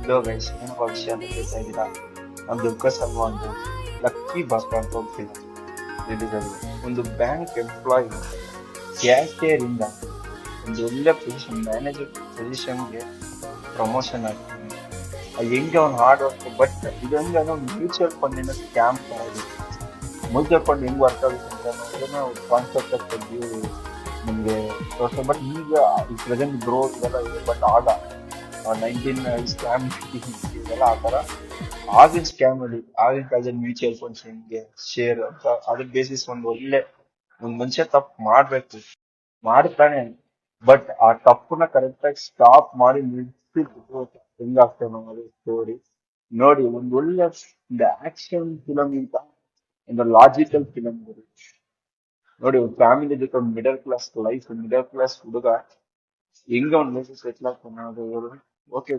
Hello guys, ಏನಪ್ಪ ವಿಷಯ ಅಂತ ಕೇಳ್ತಾ ಇದ್ದೀರಾ? ನಮ್ ದುರ್ಗಾ ಸಲ್ಮಾನ್ದು ಲಕ್ಕಿ ಭಾಸ್ಕರ್ ಅಂತ ಒಂದು ಫಿಲಂ ರಿಲೀಸ್ ಆಗಿದೆ. ಒಂದು ಬ್ಯಾಂಕ್ ಎಂಪ್ಲಾಯಿ ಕ್ಯಾಶಿಯರ್ ಇಂದ ಒಂದು ಒಳ್ಳೆ ಪೊಸಿಷನ್, ಮ್ಯಾನೇಜರ್ ಪೊಸಿಷನ್ಗೆ ಪ್ರಮೋಷನ್ ಆಗ್ತಾನೆ. ಅದು ಹೆಂಗೆ ಅವ್ನು ಹಾರ್ಡ್ ವರ್ಕ್, ಬಟ್ ಇದೊಂದು ಏನೋ ಮ್ಯೂಚುವಲ್ ಫಂಡಿನ ಸ್ಕ್ಯಾಮ್ ತರ ಇದೆ. ಮ್ಯೂಚುವಲ್ ಫಂಡ್ ಹೆಂಗ್ ವರ್ಕ್ ಆಗುತ್ತೆ ಅಂತ ಅನ್ನೋದನ್ನ ಕಾನ್ಸೆಪ್ಟ್ ಆಫ್ ಬಗ್ಗೆ ನಿಮ್ಗೆ ತೋರಿಸ್ತಾರೆ. ಬಟ್ ಈಗ ಈ ಪ್ರೆಸೆಂಟ್ ಗ್ರೋತ್ ಇದೆಲ್ಲ ಇದೆ, ಬಟ್ ಆಗ 19 ಸ್ಕ್ಯಾಮ್ ಇದೆಲ್ಲ ಆ ತರ ಆಗಿನ ಸ್ಕ್ಯಾಮ್ ಅಲ್ಲಿ ಆಗಿನ ಕಾಲದಲ್ಲಿ ಮ್ಯೂಚುವಲ್ ಫಂಡ್ಸ್ ಹೆಂಗೆ ಶೇರ್ ಅಂತ ಅದ್ರ ಬೇಸಿಸ್ ಒಂದ್ ಮನುಷ್ಯ ತಪ್ಪು ಮಾಡ್ಬೇಕು, ಮಾಡ್ತಾನೆ. ಬಟ್ ಆ ತಪ್ಪನ್ನ ಕರೆಕ್ಟ್ ಆಗಿ ಸ್ಟಾಪ್ ಮಾಡಿ ನಿಲ್ಸಿ ಹೆಂಗಾಗ್ತದೆ ಅನ್ನೋದು ಸ್ಟೋರಿ. ನೋಡಿ, ಒಂದ್ ಒಳ್ಳೆ ಆಕ್ಷನ್ ಫಿಲಮ್ ಇಂತ ಒಂದು ಲಾಜಿಕಲ್ ಫಿಲಮ್ ಬರುತ್ತೆ. ನೋಡಿ, ಒಂದು ಫ್ಯಾಮಿಲಿ ಜೊತೆ ಒಂದು ಮಿಡಲ್ ಕ್ಲಾಸ್ ಹುಡುಗ ಹೆಂಗ ಒಂದ್ ಲೈಫ್ ಸೆಟ್ಲ್ ಆಗ್ತಾನೆ ಅನ್ನೋದು ಓಕೆ.